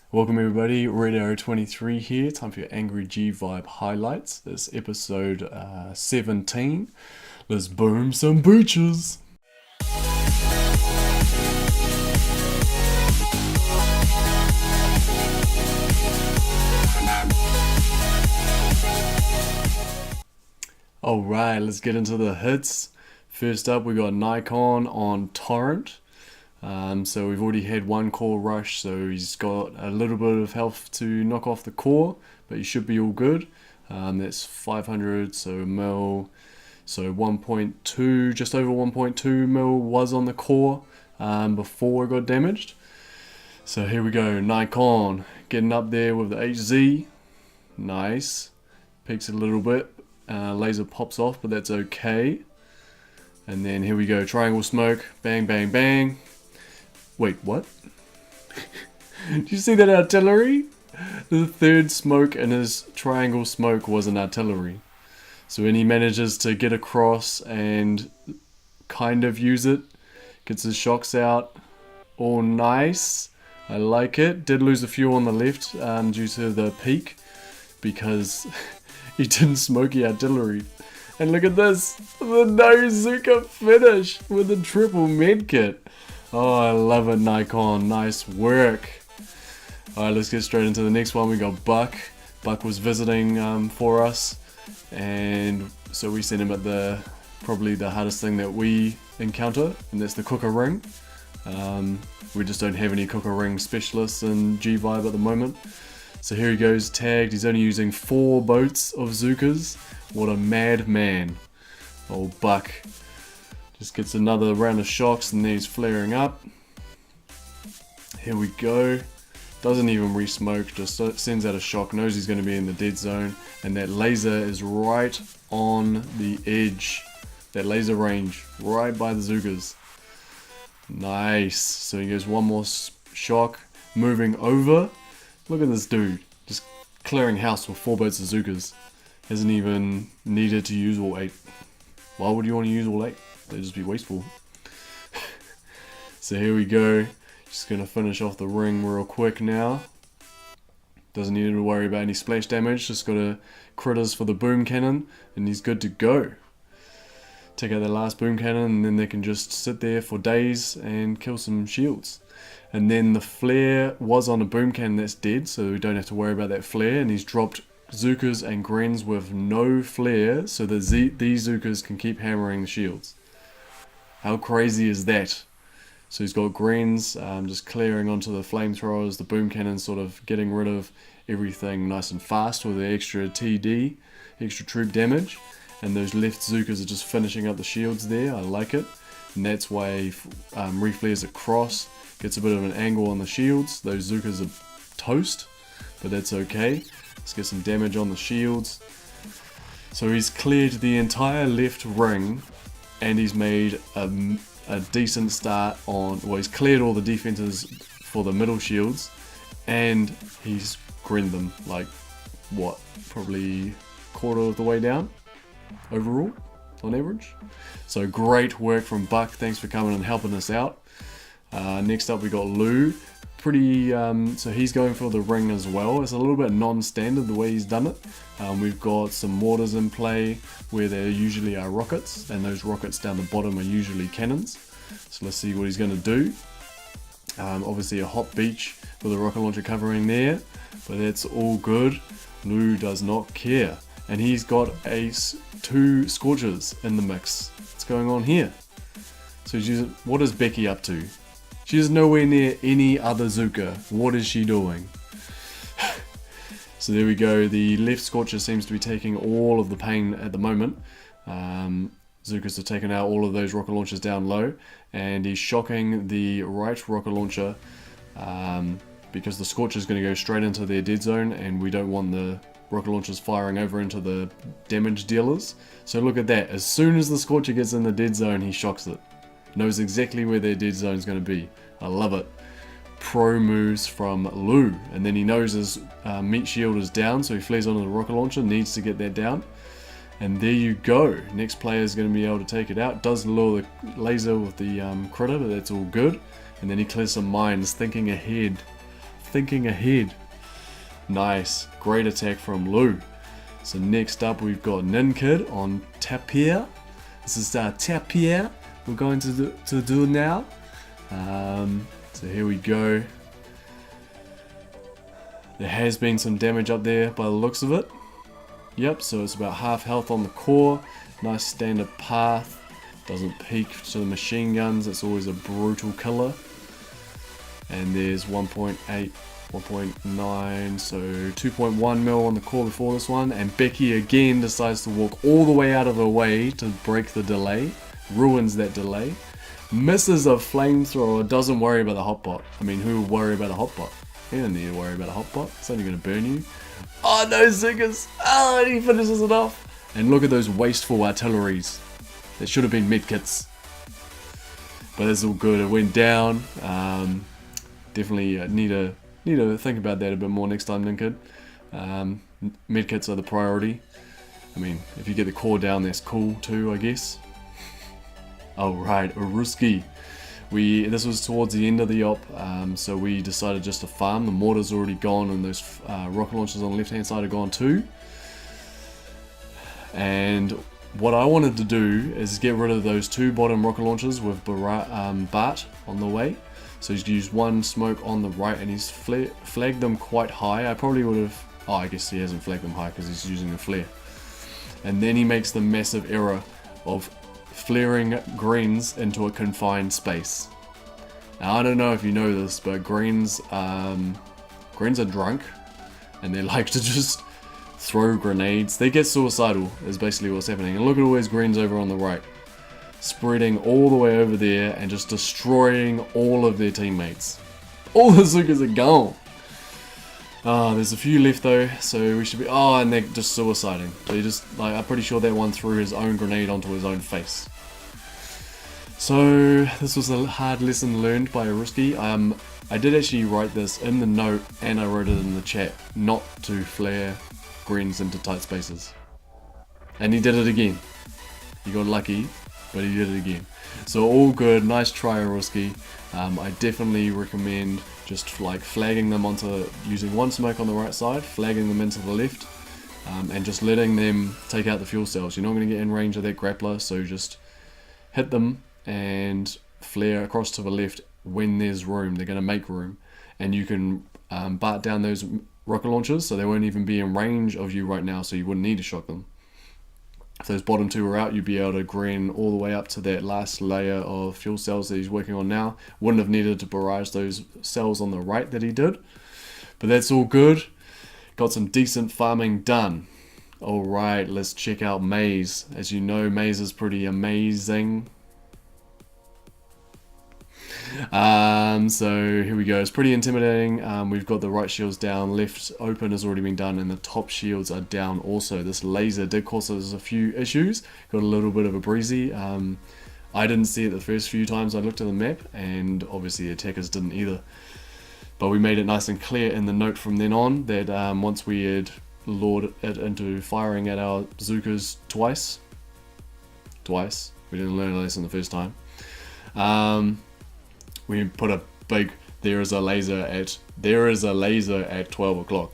Welcome everybody, Red Arrow 23 here, time for your Angry G Vibe highlights. This episode 17. Let's boom some booches! Alright, let's get into the hits. First up we got Naicon on Torrent. So we've already had one core rush, so he's got a little bit of health to knock off the core, but he should be all good. That's 500, so mil, so 1.2, just over 1.2 mil was on the core before it got damaged. So here we go, Naicon getting up there with the HZ, nice, peaks a little bit, laser pops off, but that's okay. And then here we go, triangle smoke, bang bang bang. Wait, what? Did you see that artillery? The third smoke in his triangle smoke was an artillery. So when he manages to get across and kind of use it, gets his shocks out, all nice. I like it. Did lose a few on the left due to the peak because he didn't smoke the artillery. And look at this, the no Zooka finish with a triple medkit. Oh, I love it, Naicon. Nice work. Alright, let's get straight into the next one. We got Bukk. Bukk was visiting for us, and so we sent him at probably the hardest thing that we encounter, and that's the cooker ring. We just don't have any cooker ring specialists in G-Vibe at the moment. So here he goes, tagged. He's only using 4 boats of Zookas. What a madman. Old Bukk. Just gets another round of shocks and then he's flaring up. Here we go. Doesn't even re-smoke, just sends out a shock, knows he's going to be in the dead zone. And that laser is right on the edge. That laser range, right by the Zookas. Nice. So he goes one more shock, moving over. Look at this dude, just clearing house with 4 boats of Zookas. Hasn't even needed to use all 8. Why would you want to use all 8? They'd just be wasteful. So here we go. Just going to finish off the ring real quick now. Doesn't need to worry about any splash damage. Just got to critters for the boom cannon and he's good to go. Take out the last boom cannon and then they can just sit there for days and kill some shields. And then the flare was on a boom cannon that's dead, so we don't have to worry about that flare. And he's dropped Zookas and Grens with no flare, so that these Zookas can keep hammering the shields. How crazy is that? So he's got Grens just clearing onto the flamethrowers, the boom cannon sort of getting rid of everything nice and fast with the extra TD, extra troop damage. And those left Zookas are just finishing up the shields there. I like it. And that's why he reflares across, gets a bit of an angle on the shields. Those Zookas are toast, but that's okay. Let's get some damage on the shields. So he's cleared the entire left ring and he's made a decent start on, well, he's cleared all the defenses for the middle shields and he's grinned them like, what, probably quarter of the way down overall on average. So great work from Bukk, thanks for coming and helping us out. Next up we got Lou. Pretty, so he's going for the ring as well. It's a little bit non-standard the way he's done it. We've got some mortars in play where there usually are rockets, and those rockets down the bottom are usually cannons. So let's see what he's going to do. Obviously a hot beach with a rocket launcher covering there, but that's all good. Lou does not care, and he's got 2 scorches in the mix. What's going on here? So he's using, what is Becky up to? She's nowhere near any other Zooka. What is she doing? So there we go. The left Scorcher seems to be taking all of the pain at the moment. Zookas have taken out all of those rocket launchers down low. And he's shocking the right rocket launcher because the Scorcher is going to go straight into their dead zone. And we don't want the rocket launchers firing over into the damage dealers. So look at that. As soon as the Scorcher gets in the dead zone, he shocks it. Knows exactly where their dead zone is going to be. I love it. Pro moves from Lou, and then he knows his meat shield is down, so he flares onto the rocket launcher, needs to get that down. And there you go. Next player is going to be able to take it out. Does lure the laser with the critter, but that's all good. And then he clears some mines, thinking ahead. thinking ahead. Nice, great attack from Lou. So next up we've got Ninkid on Tapir. This is Tapir we're going to do now. So here we go. There has been some damage up there by the looks of it. Yep, so it's about half health on the core. Nice standard path. Doesn't peek to the machine guns. It's always a brutal killer. And there's 1.8, 1.9, so 2.1 mil on the core before this one. And Becky again decides to walk all the way out of the way to break the delay. Ruins that delay. Misses a flamethrower. Doesn't worry about the hotbot. I mean, who would worry about a hotbot? You don't need to worry about a hotbot. It's only going to burn you. Oh no, Zookas! Oh, and he finishes it off. And look at those wasteful artilleries. There should have been medkits. But it's all good. It went down. Definitely need to think about that a bit more next time, Ninkid. Medkits are the priority. I mean, if you get the core down, that's cool too, I guess. Oh right, Uruski. This was towards the end of the op, so we decided just to farm. The mortar's already gone, and those rocket launchers on the left hand side are gone too. And what I wanted to do is get rid of those 2 bottom rocket launchers with Bart on the way. So he's used 1 smoke on the right, and he's flagged them quite high. I probably would have... Oh, I guess he hasn't flagged them high because he's using a flare. And then he makes the massive error of flaring greens into a confined space. Now, I don't know if you know this, but greens are drunk, and they like to just throw grenades. They get suicidal, is basically what's happening. And look at all these greens over on the right, spreading all the way over there and just destroying all of their teammates. All the Zookas are gone. There's a few left though, so we should be... Oh, and they're just suiciding. So you just, like, I'm pretty sure that one threw his own grenade onto his own face. So this was a hard lesson learned by Uruski. I did actually write this in the note, and I wrote it in the chat, not to flare greens into tight spaces. And he did it again. He got lucky, but he did it again. So all good, nice try, Uruski. I definitely recommend just like flagging them onto, using 1 smoke on the right side, flagging them into the left, and just letting them take out the fuel cells. You're not going to get in range of that grappler, so just hit them and flare across to the left when there's room. They're going to make room, and you can BART down those rocket launchers so they won't even be in range of you right now, so you wouldn't need to shock them. If those bottom 2 were out, you'd be able to gren all the way up to that last layer of fuel cells that he's working on now. Wouldn't have needed to barrage those cells on the right that he did. But that's all good. Got some decent farming done. Alright, let's check out Maze. As you know, Maze is pretty amazing. So here we go. It's pretty intimidating. We've got the right shields down, left open has already been done, and the top shields are down also. This laser did cause us a few issues. Got a little bit of a breezy. I didn't see it the first few times I looked at the map, and obviously the attackers didn't either. But we made it nice and clear in the note from then on that once we had lured it into firing at our Zookas twice, we didn't learn a lesson the first time. We put a big there is a laser at 12 o'clock.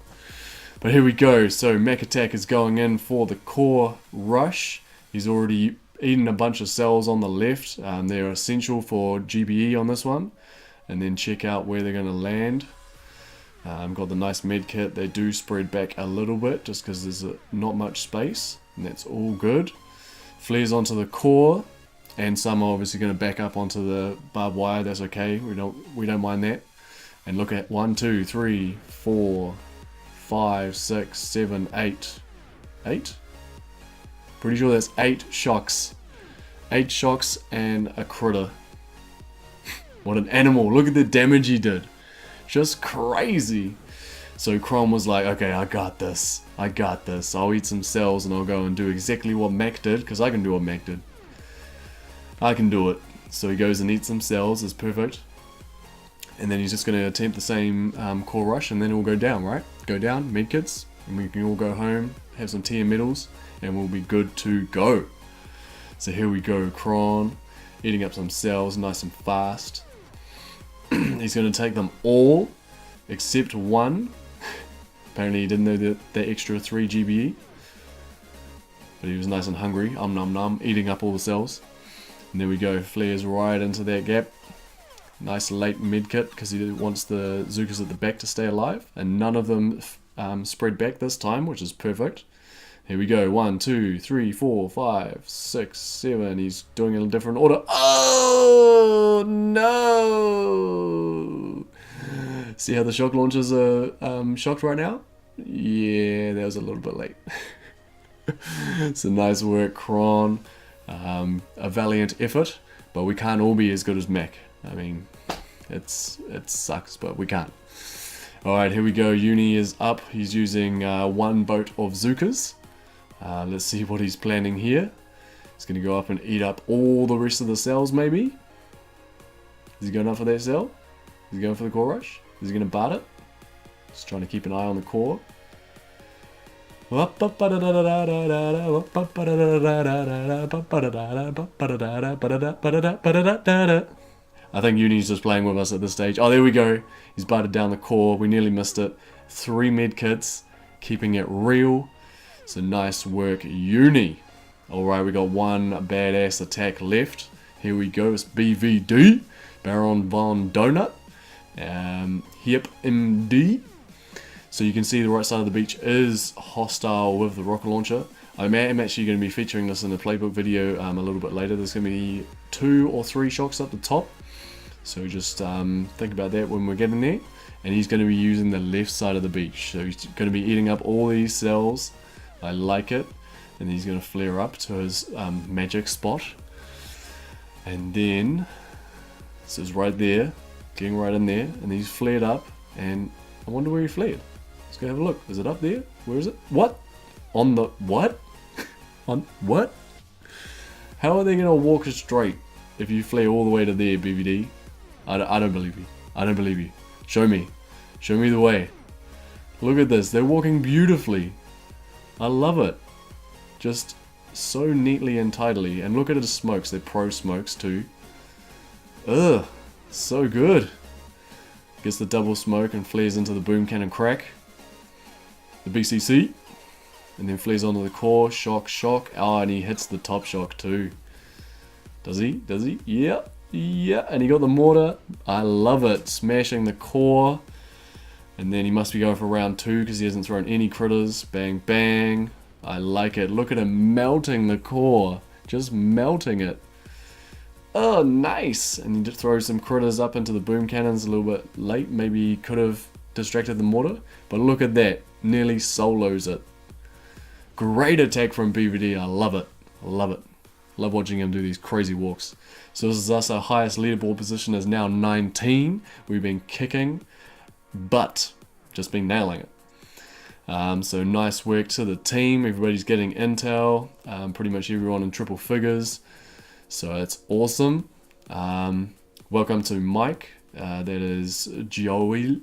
But here we go. So Mack attack is going in for the core rush. He's already eaten a bunch of cells on the left. They're essential for GBE on this one. And then check out where they're going to land. Got the nice med kit. They do spread back a little bit just because there's not much space, and that's all good. Flares onto the core. And some are obviously going to back up onto the barbed wire. That's okay. We don't mind that. And look at 1, 2, 3, 4, 5, 6, 7, 8. 8? Pretty sure that's 8 shocks. 8 shocks and a critter. What an animal. Look at the damage he did. Just crazy. So Chron was like, okay, I got this. I'll eat some cells and I'll go and do exactly what Mack did, because I can do what Mack did. I can do it. So he goes and eats some cells, it's perfect. And then he's just going to attempt the same core rush, and then it will go down, right? Go down, medkits, and we can all go home, have some tea and medals, and we'll be good to go. So here we go, Chron, eating up some cells nice and fast. He's going to take them all except one. Apparently he didn't know that extra 3 GBE. But he was nice and hungry, nom nom, eating up all the cells. And there we go, flares right into that gap. Nice late mid kit, because he wants the Zookas at the back to stay alive. And none of them spread back this time, which is perfect. Here we go, 1, 2, 3, 4, 5, 6, 7. He's doing it in a different order. Oh no! See how the shock launchers are shocked right now? Yeah, that was a little bit late. So nice work, Chron. A valiant effort, but we can't all be as good as Mack. I mean, it sucks, but we can't. Alright, here we go. Uni is up. He's using one boat of Zookas. Let's see what he's planning here. He's going to go up and eat up all the rest of the cells, maybe? Is he going up for that cell? Is he going for the core rush? Is he going to bar it? Just trying to keep an eye on the core. I think Uni's just playing with us at this stage. Oh, there we go. He's barred down the core. We nearly missed it. 3 med kits, keeping it real. So nice work, Uni. Alright, we got one badass attack left. Here we go. It's BVD, Baron Von Donut. Ep17. So you can see the right side of the beach is hostile with the rocket launcher. I'm actually going to be featuring this in the playbook video a little bit later. There's going to be 2 or 3 shocks up the top. So just think about that when we're getting there. And he's going to be using the left side of the beach. So he's going to be eating up all these cells. I like it. And he's going to flare up to his magic spot. And then, this is right there. Getting right in there. And he's flared up. And I wonder where he flared. Let's go have a look. Is it up there? Where is it? What? On the... What? On... What? How are they going to walk straight if you flare all the way to there, BVD? I don't believe you. I don't believe you. Show me. Show me the way. Look at this. They're walking beautifully. I love it. Just so neatly and tidily. And look at the smokes. They're pro smokes too. Ugh. So good. Gets the double smoke and flares into the boom cannon crack. The BCC. And then flares onto the core. Shock, shock. Oh, and he hits the top shock too. Does he? Does he? Yeah. Yeah. And he got the mortar. I love it. Smashing the core. And then he must be going for round 2 because he hasn't thrown any critters. Bang, bang. I like it. Look at him melting the core. Just melting it. Oh, nice. And he just throws some critters up into the boom cannons a little bit late. Maybe he could have distracted the mortar. But look at that. Nearly solos it. Great attack from BVD. I love it. I love it. Love watching him do these crazy walks. So this is us. Our highest leaderboard position is now 19. We've been kicking, but just been nailing it. So nice work to the team. Everybody's getting intel. Pretty much everyone in triple figures. So it's awesome. Welcome to Mike. That is Joey.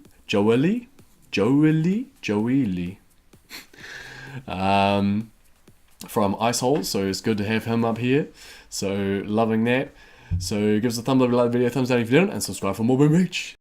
From Icehole, so it's good to have him up here. So loving that. So give us a thumbs up if you like the video, thumbs down if you didn't, and subscribe for more Boom Beach.